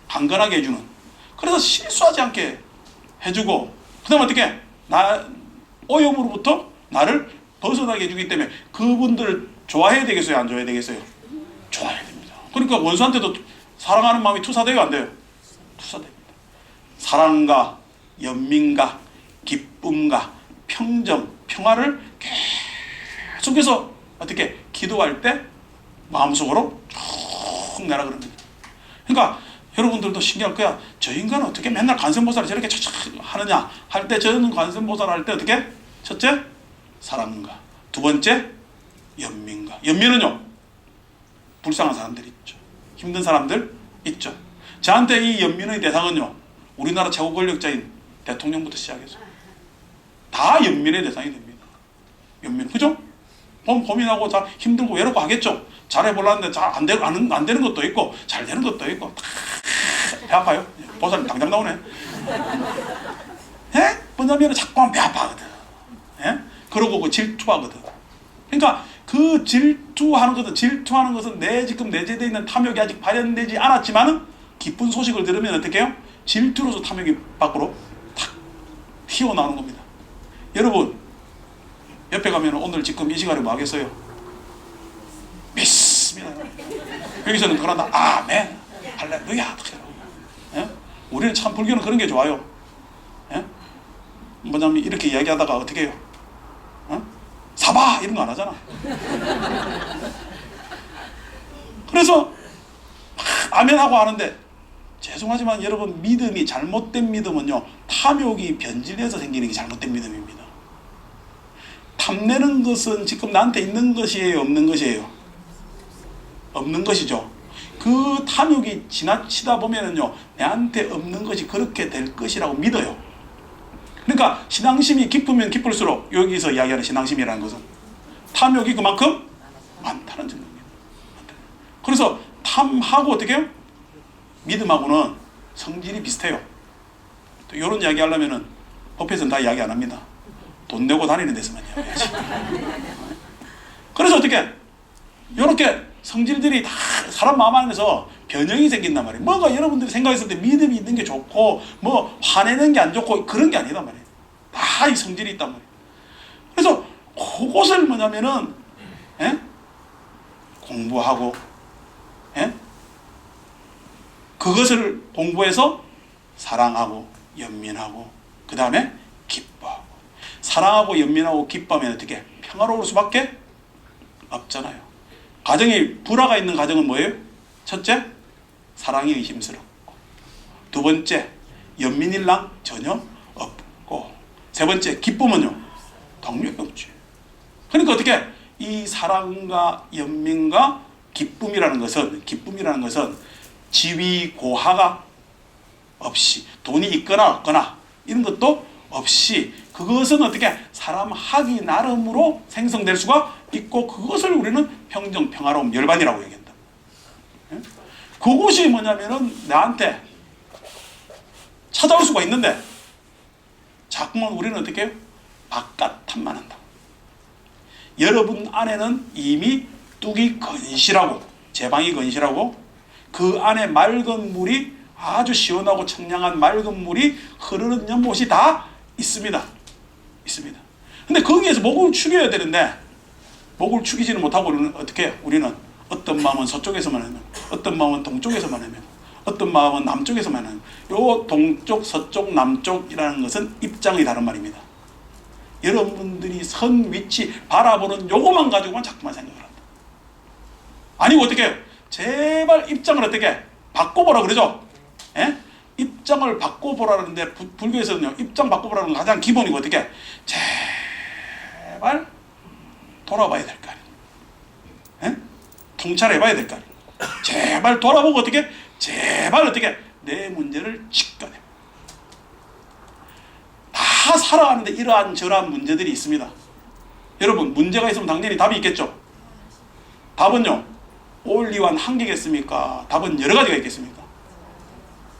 강건하게 해주는. 그래서 실수하지 않게 해주고 그 다음에 어떻게 오염으로부터 나를 벗어나게 해주기 때문에 그분들을 좋아해야 되겠어요, 안 좋아해야 되겠어요? 좋아해야 됩니다. 그러니까 원수한테도 사랑하는 마음이 투사돼요, 안 돼요? 투사됩니다. 사랑과 연민과 기쁨과 평정, 평화를 계속해서 어떻게 기도할 때 마음속으로 쭉 내라 그럽니다. 그러니까 여러분들도 신기할 거야. 저 인간은 어떻게 맨날 관세음보살을 저렇게 하느냐 할 때 저는 관세음보살 할 때 어떻게? 첫째 사랑과 두 번째 연민과. 연민은요 불쌍한 사람들 있죠. 힘든 사람들 있죠. 저한테 이 연민의 대상은요 우리나라 최고 권력자인 대통령부터 시작해서 다 연민의 대상이 됩니다. 연민, 그죠? 고민하고 다 힘들고 외롭고 하겠죠. 잘해보려는데 잘 안 되는 것도 있고 잘 되는 것도 있고 배 아파요. 보살님 당장 나오네. 뭐냐면 자꾸만 배 아파하거든. 그러고 그 질투하거든. 그러니까 그 질투하는 것은 내 지금 내재되어 있는 탐욕이 아직 발현되지 않았지만은 기쁜 소식을 들으면 어떻게 해요? 질투로서 탐욕이 밖으로 탁 튀어나오는 겁니다. 여러분 옆에 가면 오늘 지금 이 시간에 뭐 하겠어요? 믿습니다. 여기서는 그런다. 아멘. 할렐루야. 우리는 참 불교는 그런 게 좋아요. 뭐냐면 이렇게 이야기하다가 어떻게 해요? 사바 이런 거 안 하잖아. 그래서 아멘하고 하는데 죄송하지만 여러분 믿음이 잘못된 믿음은요 탐욕이 변질돼서 생기는 게 잘못된 믿음입니다. 탐내는 것은 지금 나한테 있는 것이에요, 없는 것이에요? 없는 것이죠. 그 탐욕이 지나치다 보면은요 내한테 없는 것이 그렇게 될 것이라고 믿어요. 그러니까 신앙심이 깊으면 깊을수록 여기서 이야기하는 신앙심이라는 것은 탐욕이 그만큼 많다는 증거입니다. 그래서 탐하고 어떻게 해요? 믿음하고는 성질이 비슷해요. 또 이런 이야기 하려면은 법회에서는 다 이야기 안 합니다. 돈 내고 다니는 데서만 이야기하지. 그래서 어떻게 이렇게 성질들이 다 사람 마음 안에서 변형이 생긴단 말이에요. 뭔가 여러분들이 생각했을 때 믿음이 있는 게 좋고 뭐 화내는 게 안 좋고 그런 게 아니단 말이에요. 다 이 성질이 있단 말이에요. 그래서 그것을 뭐냐면은 공부하고 그것을 공부해서
사랑하고 연민하고 그 다음에 기뻐하고. 사랑하고 연민하고 기뻐하면 어떻게? 평화로울 수밖에 없잖아요. 가정이 불화가 있는 가정은 뭐예요? 첫째, 사랑이 의심스럽고, 두 번째, 연민일랑 전혀 없고, 세 번째, 기쁨은요 동력이 없지. 그러니까 어떻게? 이 사랑과 연민과 기쁨이라는 것은 지위 고하가 없이, 돈이 있거나 없거나 이런 것도 없이, 그것은 어떻게? 사람 하기 나름으로 생성될 수가 있고, 그것을 우리는 평정, 평화로움, 열반이라고 얘기한다. 그것이 뭐냐면은 나한테 찾아올 수가 있는데, 자꾸만 우리는 어떻게 해요? 바깥 탓만 한다. 여러분 안에는 이미 뚝이 건실하고, 제방이 건실하고, 그 안에 맑은 물이, 아주 시원하고 청량한 맑은 물이 흐르는 연못이 다 있습니다. 있습니다. 근데 거기에서 목을 축여야 되는데, 목을 축이지는 못하고 우리는 어떻게 해요? 우리는 어떤 마음은 서쪽에서만 하면, 어떤 마음은 동쪽에서만 하면, 어떤 마음은 남쪽에서만 하면, 요 동쪽, 서쪽, 남쪽이라는 것은 입장이 다른 말입니다. 여러분들이 선 위치 바라보는 요거만 가지고만 자꾸만 생각을 한다. 아니고 어떻게 해요? 제발 입장을 어떻게 바꿔보라 그러죠? 예? 입장을 바꿔보라는데, 불교에서는요, 입장 바꿔보라는 건 가장 기본이고, 어떻게? 제발 돌아봐야 될 거 아니에요. 예? 통찰해봐야 될 거 아니에요. 제발 돌아보고 어떻게? 제발 어떻게? 내 문제를 짚어내. 다 살아가는데 이러한 저러한 문제들이 있습니다. 여러분, 문제가 있으면 당연히 답이 있겠죠? 답은요, 올리완 한 개겠습니까? 답은 여러 가지가 있겠습니까?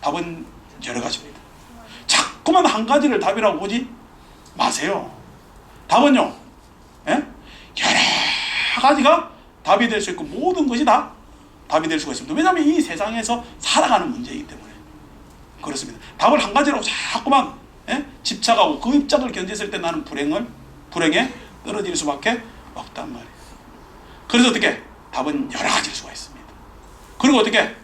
답은 여러 가지입니다. 자꾸만 한 가지를 답이라고 보지 마세요. 답은요, 예? 여러 가지가 답이 될 수 있고, 모든 것이 다 답이 될 수가 있습니다. 왜냐하면 이 세상에서 살아가는 문제이기 때문에 그렇습니다. 답을 한 가지라고 자꾸만 집착하고 그 입장을 견제했을 때 나는 불행에 떨어질 수밖에 없단 말이에요. 그래서 어떻게? 답은 여러 가지일 수가 있습니다. 그리고 어떻게?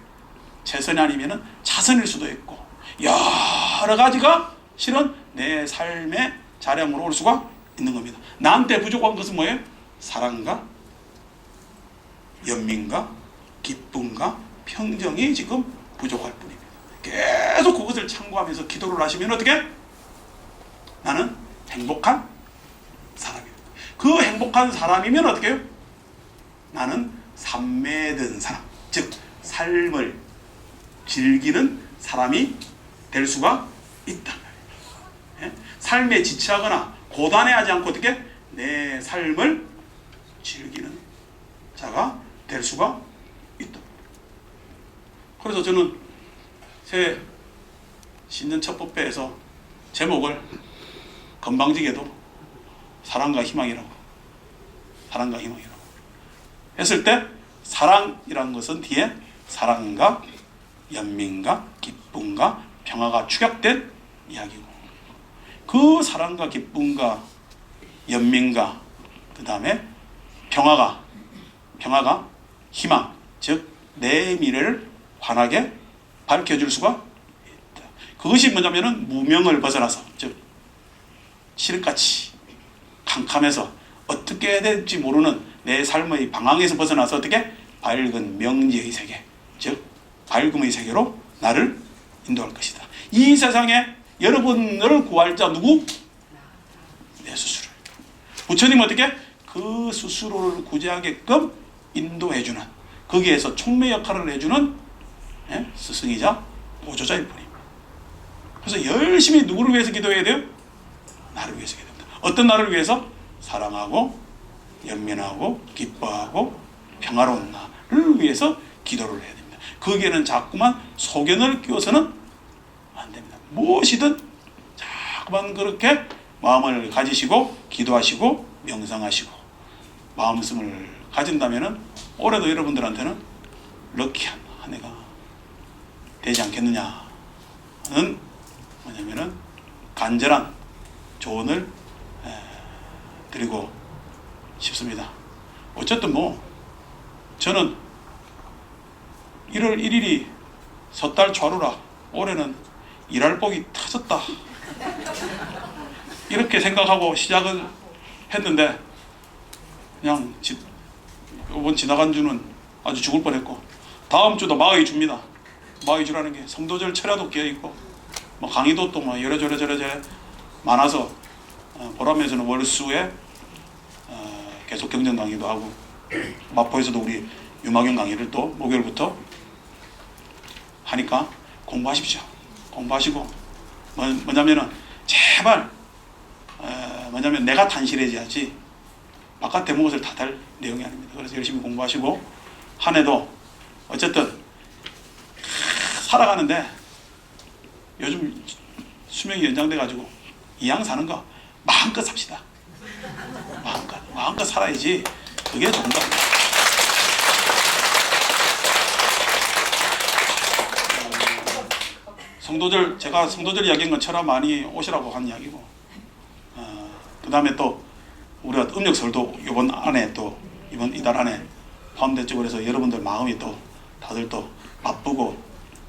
최선이 아니면은 차선일 수도 있고, 여러 가지가 실은 내 삶의 자량으로 올 수가 있는 겁니다. 나한테 부족한 것은 뭐예요? 사랑과 연민과 기쁨과 평정이 지금 부족할 뿐입니다. 계속 그것을 참고하면서 기도를 하시면 어떻게? 나는 행복한 사람입니다. 그 행복한 사람이면 어떻게 해요? 나는 삼매든 사람, 즉 삶을 즐기는 사람이 될 수가 있다. 예? 삶에 지체하거나 고단해하지 않고 어떻게? 내 삶을 즐기는 자가 될 수가 있다. 그래서 저는 새 신년 첫 법회에서 제목을 건방지게도 사랑과 희망이라고 했을 때, 사랑이라는 것은 뒤에 사랑과 연민과 기쁨과 평화가 축약된 이야기고, 그 사랑과 기쁨과 연민과 그 다음에 평화가 희망, 즉 내 미래를 환하게 밝혀줄 수가 있다. 그것이 뭐냐면은 무명을 벗어나서, 즉 실같이 캄캄해서 어떻게 해야 될지 모르는 내 삶의 방황에서 벗어나서 어떻게? 밝은 명제의 세계, 즉 밝음의 세계로 나를 인도할 것이다. 이 세상에 여러분을 구할 자 누구? 내 스스로. 부처님 어떻게? 그 스스로를 구제하게끔 인도해주는, 거기에서 촉매 역할을 해주는 스승이자 보조자일 뿐입니다. 그래서 열심히 누구를 위해서 기도해야 돼요? 나를 위해서 기도합니다. 어떤 나를 위해서? 사랑하고 연민하고 기뻐하고 평화로운 나를 위해서 기도를 해야 됩니다. 거기에는 자꾸만 소견을 끼워서는 안 됩니다. 무엇이든 자꾸만 그렇게 마음을 가지시고 기도하시고 명상하시고 마음씀을 가진다면은 올해도 여러분들한테는 럭키한 한 해가 되지 않겠느냐는 뭐냐면은 간절한 조언을 드리고 싶습니다. 어쨌든 뭐 저는 1월 1일이 섣달 초하루라 올해는 일할 복이 터졌다 이렇게 생각하고 시작을 했는데 그냥 이번 지나간 주는 아주 죽을 뻔했고, 다음 주도 마의 주입니다. 마의 주라는 게 성도절 철야도 끼어있고 뭐 강의도 또 뭐 이래저래 많아서 보람에서는 월수에 계속 경전 강의도 하고, 마포에서도 우리 유마경 강의를 또 목요일부터 하니까 공부하십시오. 공부하시고 뭐냐면은 제발 뭐냐면 내가 탄실해져야지 바깥 대목을 탓할 내용이 아닙니다. 그래서 열심히 공부하시고 한 해도 어쨌든 살아가는데 요즘 수명이 연장돼 가지고 이왕 사는 거 마음껏 삽시다. 마음껏 살아야지 그게 좋은 겁니다. 성도절, 제가 성도절 이야기한 건 철화 많이 오시라고 한 이야기고, 그 다음에 또 우리가 음력설도 이번 이달 안에 포함됐죠. 그래서 여러분들 마음이 또 다들 또 바쁘고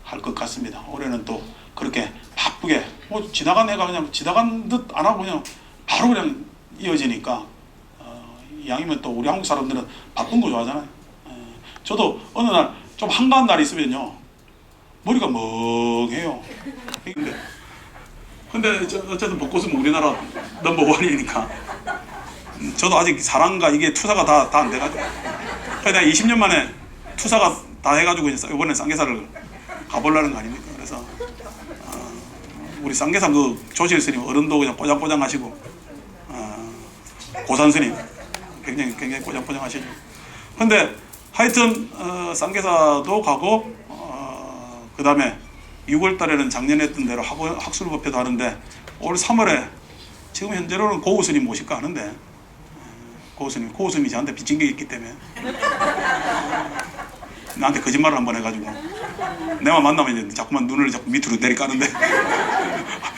할 것 같습니다. 올해는 또 그렇게 바쁘게 뭐 지나간 해가 그냥 지나간 듯 안 하고 그냥 바로 그냥 이어지니까 이왕이면 또 우리 한국 사람들은 바쁜 거 좋아하잖아요. 저도 어느 날 좀 한가한 날이 있으면요 머리가 멍해요. 근데 어쨌든 벚꽃은 우리나라 넘버원이니까 저도 아직 사랑과 이게 투사가 다 안 돼가지고, 내가 20년 만에 투사가 다 해가지고 이번에 쌍계사를 가보려는 거 아닙니까? 그래서 우리 쌍계사 그 조실 스님 어른도 그냥 꼬장꼬장 하시고, 고산 스님 굉장히 꼬장꼬장 하시죠. 근데 하여튼 쌍계사도 가고, 그 다음에 6월 달에는 작년에 했던 대로 학술법회도 하는데, 올 3월에 지금 현재로는 고우 스님 모실까 하는데, 고우 스님이 저한테 빚진 게 있기 때문에 나한테 거짓말을 한번 해가지고 내만 만나면 이제 자꾸만 눈을 자꾸 밑으로 내리까는데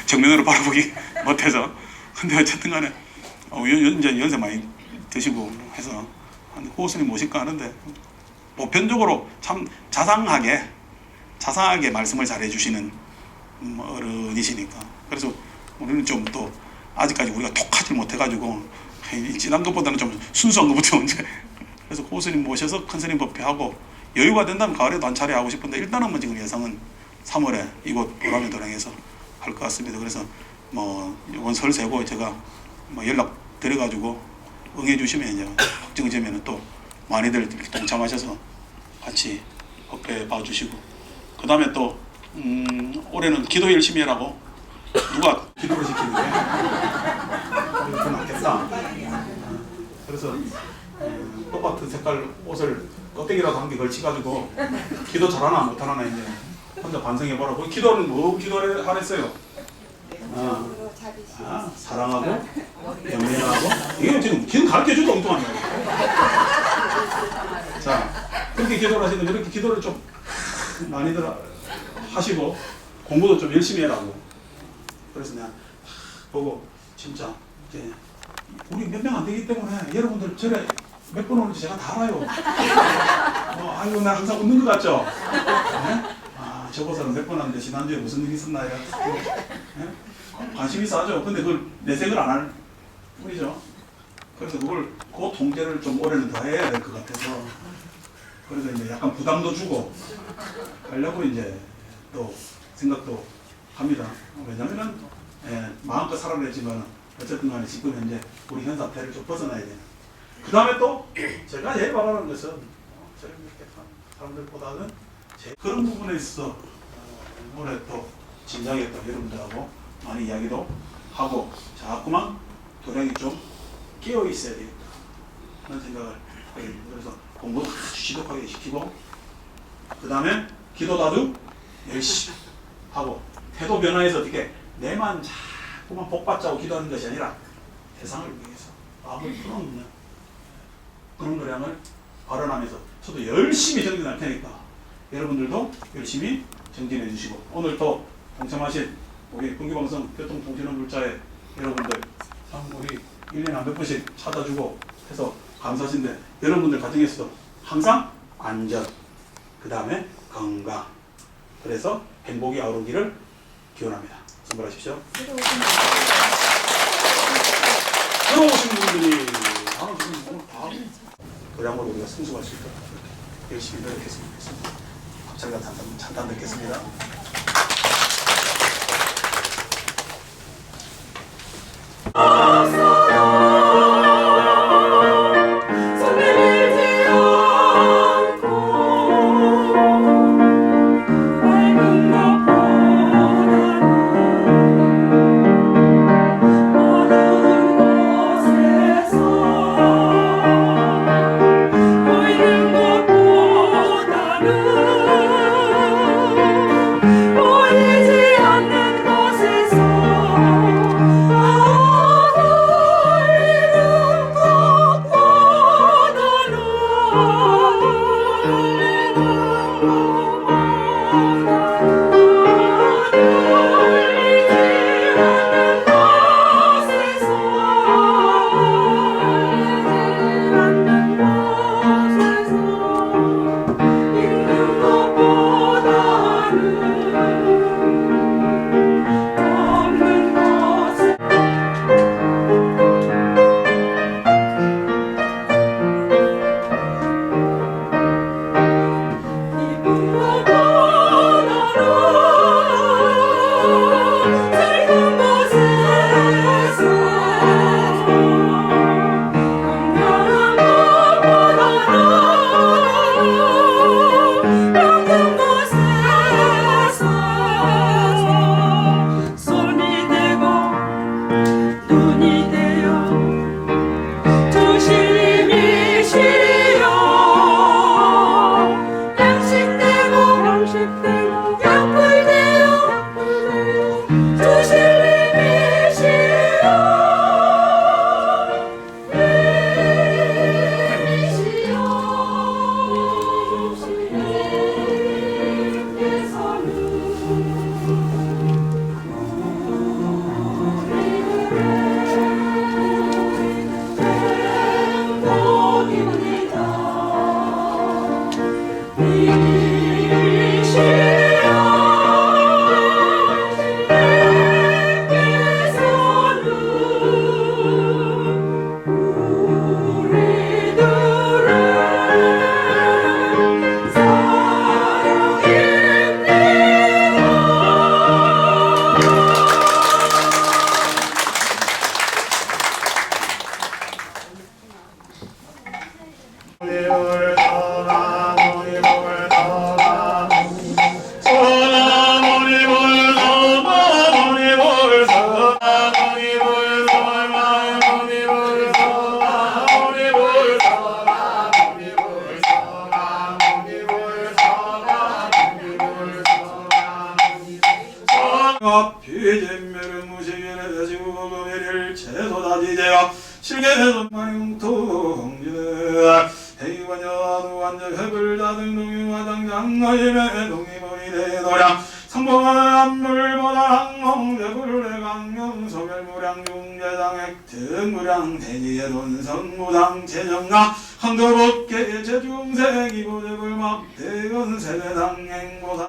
정면으로 바라보기 못해서. 근데 어쨌든 간에 이제 연세 많이 드시고 해서 고우 스님 모실까 하는데, 보편적으로 참 자상하게 말씀을 잘 해주시는 어른이시니까, 그래서 우리는 좀 또 아직까지 우리가 톡하지 못해가지고 지난 것보다는 좀 순수한 것부터 이제, 그래서 고우 스님 모셔서 큰 스님 법회하고 여유가 된다면 가을에도 한 차례 하고 싶은데, 일단은 뭐 지금 예상은 3월에 이곳 보람의 도량에서 할 것 같습니다. 그래서 뭐 이번 설 세고 제가 뭐 연락 드려가지고 응해 주시면 이제 확정되면은 또 많이들 동참하셔서 같이 법회 봐주시고, 그 다음에 또 올해는 기도 열심히 해라고 누가 기도를 시키는 게 더 낫겠다. 그래서 똑같은 색깔 옷을 껍데기라도 한 개 걸치가지고 기도 잘하나 못하나 이제 혼자 반성해보라고. 기도는 뭐 기도를 하랬어요? 사랑하고 연민하고, 이게 지금 가르쳐줘도 엉뚱한 거예요. 자, 그렇게 기도를 하시는데 이렇게 기도를 좀 많이들 하시고 공부도 좀 열심히 해라고. 그래서 내가 보고 진짜 이제 우리 몇 명 안 되기 때문에 여러분들 절에 몇 번 오는지 제가 다 알아요. 아이고 나 항상 웃는 것 같죠? 네? 저보사는 몇 번 하는데 지난주에 무슨 일이 있었나요? 네? 관심 있어 하죠. 근데 그걸 내색을 안 할 뿐이죠. 그래서 그 통제를 좀 올해는 더 해야 될 것 같아서, 그래서 이제 약간 부담도 주고 하려고 이제 또 생각도 합니다. 왜냐면은 마음껏 살아냈지만 어쨌든 간에 지금 현재 우리 현 사태를 좀 벗어나야 돼요. 그 다음에 또 제가 제일 바라는 것은 저희 사람들보다는 그런 부분에 있어서 올해 또 진작에 또 여러분들하고 많이 이야기도 하고 자꾸만 도량이 좀 깨어 있어야 되겠다 하는 생각을 하게 됩니다. 그래서 공부도 지독하게 시키고, 그 다음에 기도도 아주 열심히 하고, 태도 변화해서 어떻게 내만 자꾸만 복받자고 기도하는 것이 아니라 세상을 위해서 아무리 풀어놓는 그런 도량을 발언하면서 저도 열심히 정진할 테니까 여러분들도 열심히 정진해 주시고, 오늘 또 동참하신 우리 국기방송 교통통신원불자의 여러분들 참 우리 1년에 한 몇 번씩 찾아주고 해서 감사하신데, 여러분들 가정에서도 항상 안전, 그 다음에 건강, 그래서 행복이 아우르기를
기원합니다. 선발하십시오. 들어오신 분들이 나는 지금 오늘 다 그야말로 우리가 승수할 수 있도록 열심히 노력했으면 좋겠습니다. 감사합니다. 잠깐 듣겠습니다. 비제멸은 무시결에 지구금일일 채소다지제가 실계에서 마용통제 해이관여누관적 해불자등 동유화장장가임의 동이머리대노량 성공한 안물보다 항공제불의 강명 소멸무량 중제장액 등무량 대지의 돈성무당 재정가 한도롭게 제중생 이보제불 막대건 세대당 행보사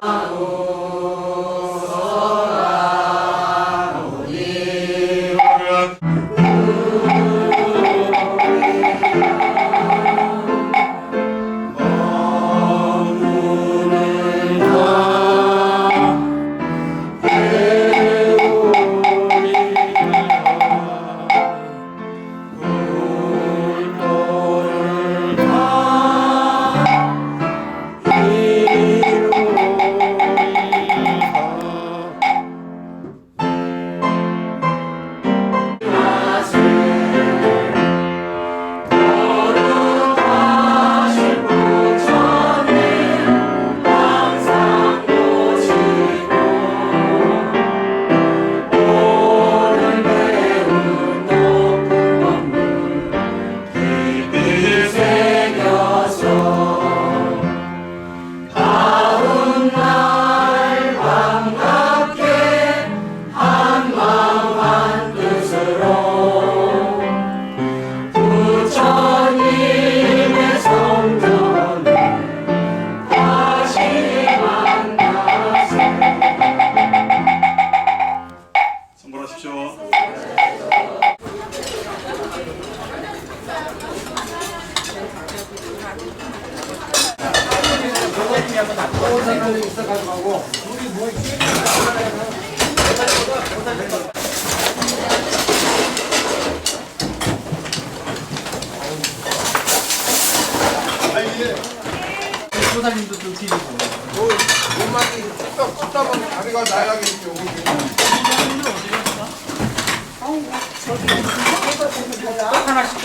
소사님도 좀 드리고.
몸만이 뚝딱뚝딱하면 다리가 나야겠죠.
하나씩.